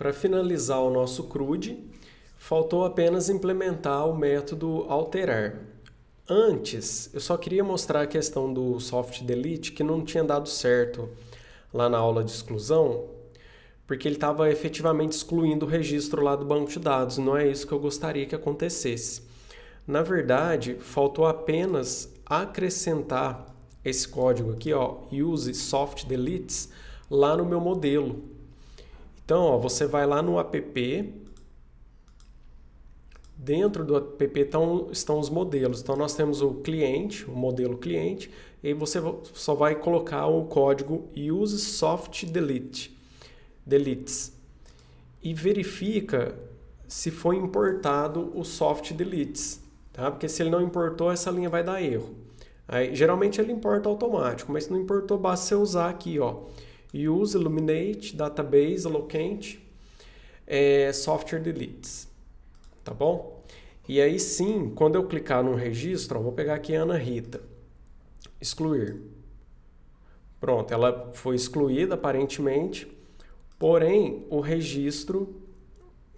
Para finalizar o nosso CRUD, faltou apenas implementar o método alterar. Antes, eu só queria mostrar a questão do soft delete que não tinha dado certo lá na aula de exclusão, porque ele estava efetivamente excluindo o registro lá do banco de dados. Não é isso que eu gostaria que acontecesse. Na verdade, faltou apenas acrescentar esse código aqui, ó, use soft deletes, lá no meu modelo. Então, ó, você vai lá no app, dentro do app estão os modelos. Então, nós temos o cliente, o modelo cliente, e você só vai colocar o código use soft deletes e verifica se foi importado o soft deletes, tá? Porque se ele não importou, essa linha vai dar erro. Aí, geralmente ele importa automático, mas se não importou, basta você usar aqui, ó, use illuminate database allocate software deletes, tá bom? E aí sim, quando eu clicar no registro, ó, vou pegar aqui Ana Rita, excluir. Pronto, ela foi excluída aparentemente, porém o registro,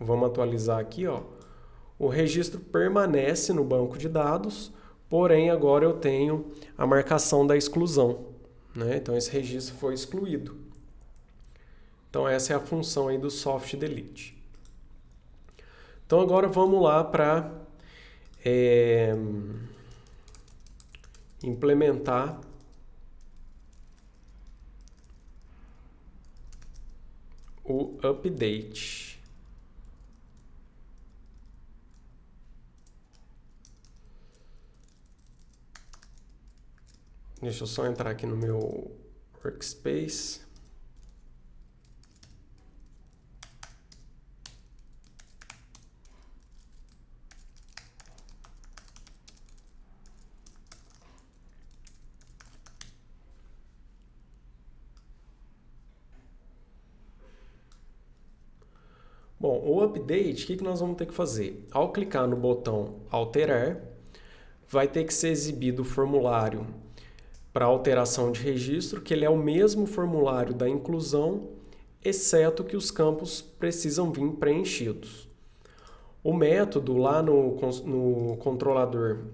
vamos atualizar aqui, ó, o registro permanece no banco de dados, porém agora eu tenho a marcação da exclusão, né? Então esse registro foi excluído. Então essa é a função aí do soft delete. Então agora vamos lá para implementar o update. Deixa eu só entrar aqui no meu workspace. Bom, o update, o que nós vamos ter que fazer? Ao clicar no botão alterar, vai ter que ser exibido o formulário para alteração de registro, que ele é o mesmo formulário da inclusão, exceto que os campos precisam vir preenchidos. O método lá no controlador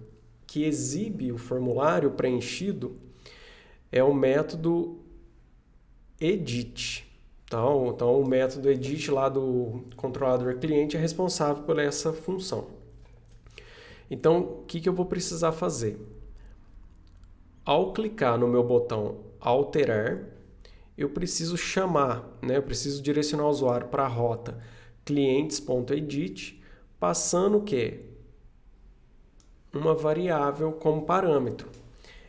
que exibe o formulário preenchido é o método edit. Então, o método edit lá do controlador cliente é responsável por essa função. Então, o que eu vou precisar fazer? Ao clicar no meu botão alterar, eu preciso chamar, né? Eu preciso direcionar o usuário para a rota clientes.edit, passando o quê? Uma variável como parâmetro.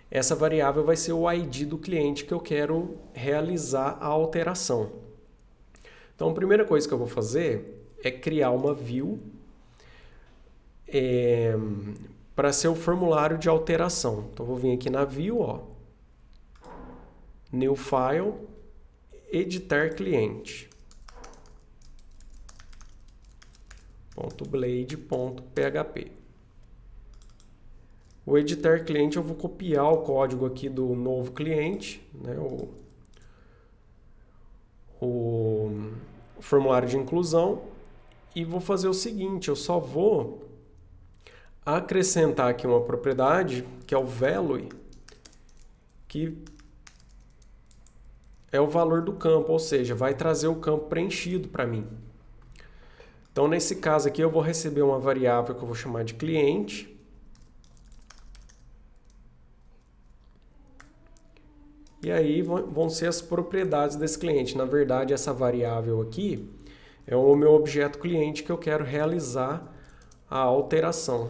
Essa variável vai ser o ID do cliente que eu quero realizar a alteração. Então, a primeira coisa que eu vou fazer é criar uma view para ser o formulário de alteração. Então, vou vir aqui na view, ó, new file, editar cliente, .blade.php. O editar cliente eu vou copiar o código aqui do novo cliente, né, o formulário de inclusão, e vou fazer o seguinte, eu só vou acrescentar aqui uma propriedade, que é o value, que é o valor do campo, ou seja, vai trazer o campo preenchido para mim. Então, nesse caso aqui, eu vou receber uma variável que eu vou chamar de cliente. E aí vão ser as propriedades desse cliente. Na verdade, essa variável aqui é o meu objeto cliente que eu quero realizar a alteração.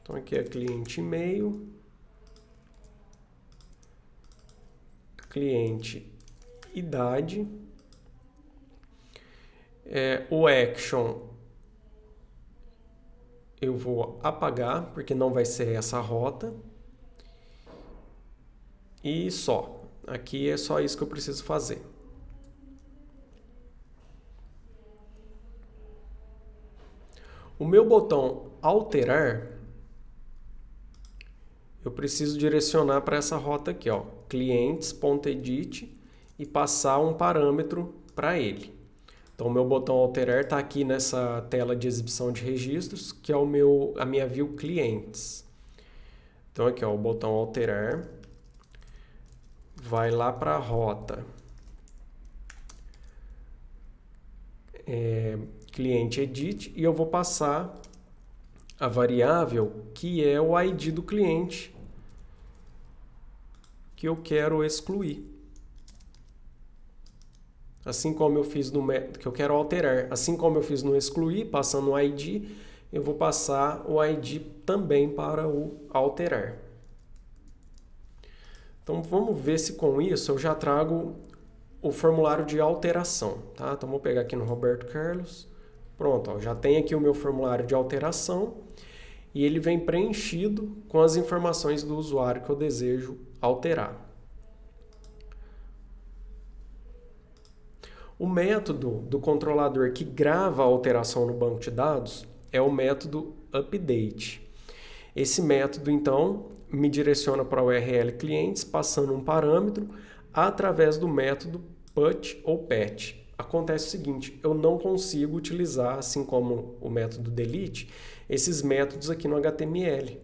Então, aqui é cliente e-mail, cliente idade, o action eu vou apagar, porque não vai ser essa rota, e só. Aqui é só isso que eu preciso fazer. O meu botão alterar, eu preciso direcionar para essa rota aqui, ó, clientes.edit, e passar um parâmetro para ele. Então, o meu botão Alterar está aqui nessa tela de exibição de registros, que é a minha view Clientes. Então, aqui, ó, o botão Alterar vai lá para a rota cliente edit e eu vou passar a variável que é o ID do cliente que eu quero excluir. Assim como eu fiz no que eu quero alterar, assim como eu fiz no excluir, passando o ID, eu vou passar o ID também para o alterar. Então vamos ver se com isso eu já trago o formulário de alteração, tá? Então vou pegar aqui no Roberto Carlos. Pronto, ó, já tem aqui o meu formulário de alteração e ele vem preenchido com as informações do usuário que eu desejo alterar. O método do controlador que grava a alteração no banco de dados é o método update. Esse método, então, me direciona para o URL clientes, passando um parâmetro através do método put ou pat. Acontece o seguinte, eu não consigo utilizar, assim como o método delete, esses métodos aqui no HTML.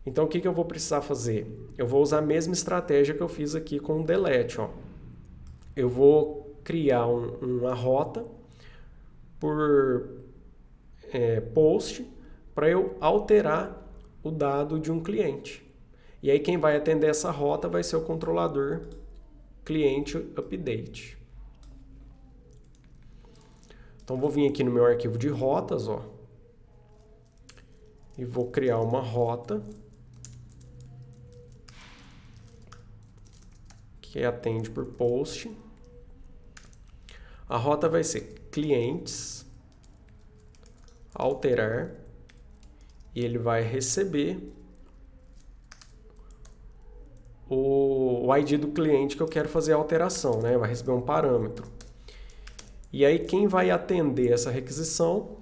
Então, o que eu vou precisar fazer? Eu vou usar a mesma estratégia que eu fiz aqui com o delete. Ó. Eu vou criar uma rota por post para eu alterar o dado de um cliente. E aí quem vai atender essa rota vai ser o controlador cliente update. Então vou vir aqui no meu arquivo de rotas, ó, e vou criar uma rota que atende por post. A rota vai ser clientes, alterar, e ele vai receber o ID do cliente que eu quero fazer a alteração, né? Vai receber um parâmetro. E aí quem vai atender essa requisição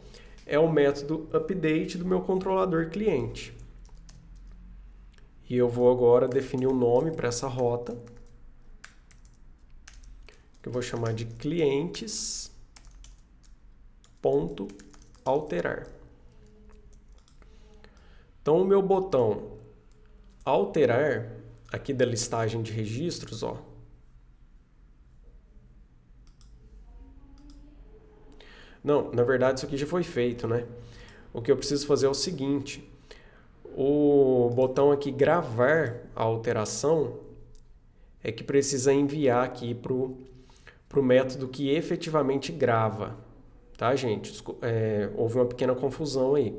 é o método update do meu controlador cliente. E eu vou agora definir um nome para essa rota, que eu vou chamar de clientes.alterar. Então o meu botão alterar aqui da listagem de registros, ó, não, na verdade isso aqui já foi feito, né? O que eu preciso fazer é o seguinte, o botão aqui gravar a alteração é que precisa enviar aqui para o método que efetivamente grava, tá, gente? Houve uma pequena confusão aí.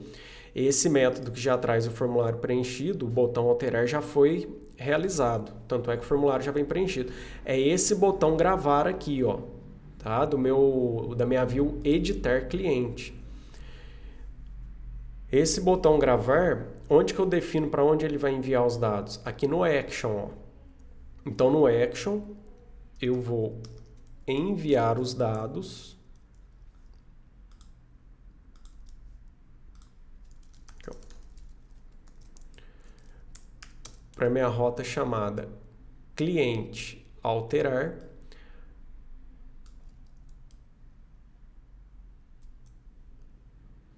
Esse método que já traz o formulário preenchido, o botão alterar já foi realizado, tanto é que o formulário já vem preenchido. É esse botão gravar aqui, ó, tá? Da minha view editar cliente. Esse botão gravar, onde que eu defino para onde ele vai enviar os dados? Aqui no action, ó. Então no action eu vou enviar os dados para minha rota chamada cliente alterar,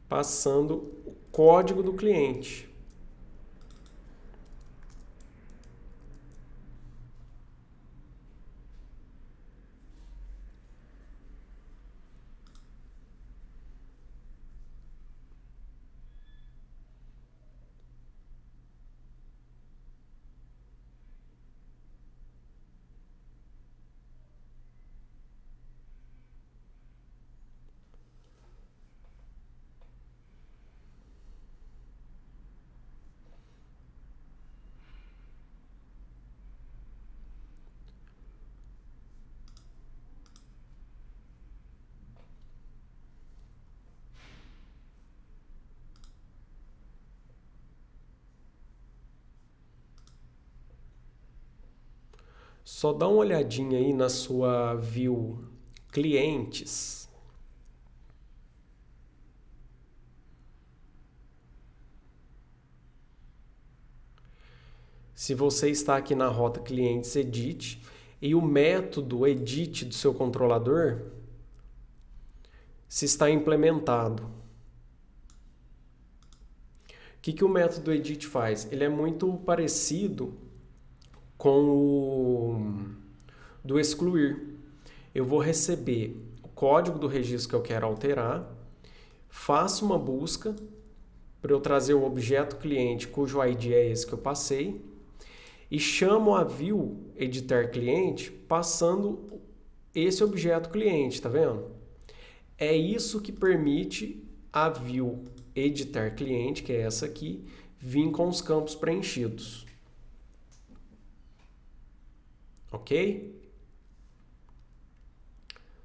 passando o código do cliente. Só dá uma olhadinha aí na sua view clientes. Se você está aqui na rota clientes edit e o método edit do seu controlador se está implementado. O que o método edit faz? Ele é muito parecido com o do excluir. Eu vou receber o código do registro que eu quero alterar, faço uma busca para eu trazer o objeto cliente cujo ID é esse que eu passei e chamo a view editar cliente passando esse objeto cliente, tá vendo? É isso que permite a view editar cliente, que é essa aqui, vir com os campos preenchidos. Ok?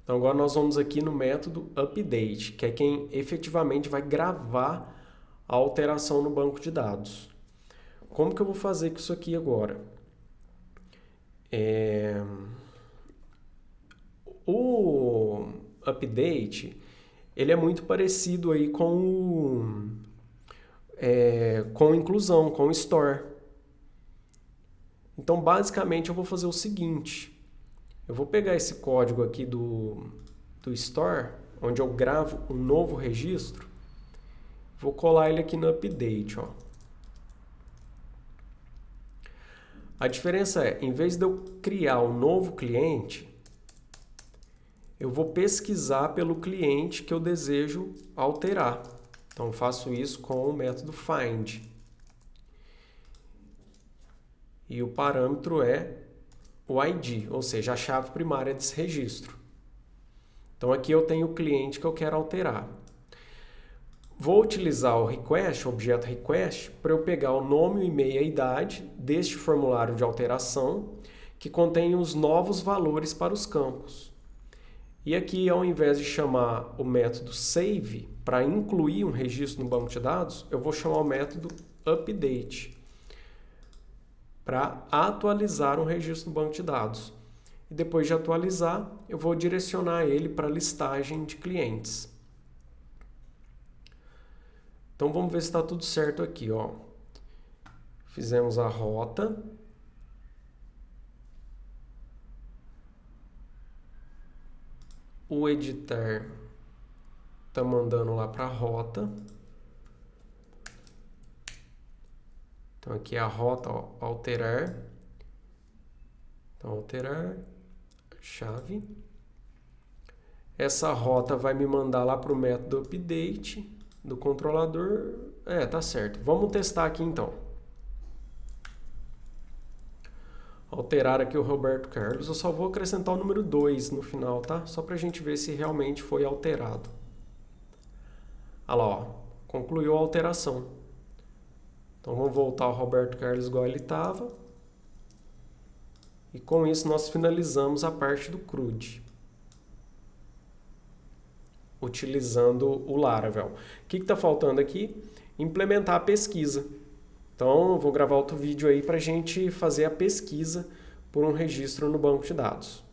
Então agora nós vamos aqui no método update, que é quem efetivamente vai gravar a alteração no banco de dados. Como que eu vou fazer com isso aqui agora? O update, ele é muito parecido aí com inclusão, com store. Então, basicamente, eu vou fazer o seguinte. Eu vou pegar esse código aqui do store, onde eu gravo um novo registro. Vou colar ele aqui no update, ó. A diferença é, em vez de eu criar um novo cliente, eu vou pesquisar pelo cliente que eu desejo alterar. Então, eu faço isso com o método find. E o parâmetro é o ID, ou seja, a chave primária desse registro. Então, aqui eu tenho o cliente que eu quero alterar. Vou utilizar o request, o objeto request, para eu pegar o nome, o e-mail e a idade deste formulário de alteração que contém os novos valores para os campos. E aqui, ao invés de chamar o método save para incluir um registro no banco de dados, eu vou chamar o método update para atualizar um registro no banco de dados. E depois de atualizar, eu vou direcionar ele para a listagem de clientes. Então vamos ver se está tudo certo aqui, ó. Fizemos a rota. O editar está mandando lá para a rota. Então aqui é a rota, ó, alterar. Então alterar, chave. Essa rota vai me mandar lá para o método update do controlador. Tá certo. Vamos testar aqui então. Alterar aqui o Roberto Carlos. Eu só vou acrescentar o número 2 no final, tá? Só para a gente ver se realmente foi alterado. Olha lá, ó. Concluiu a alteração. Então vamos voltar ao Roberto Carlos igual ele estava. E com isso nós finalizamos a parte do CRUD. Utilizando o Laravel. O que está faltando aqui? Implementar a pesquisa. Então, eu vou gravar outro vídeo aí para a gente fazer a pesquisa por um registro no banco de dados.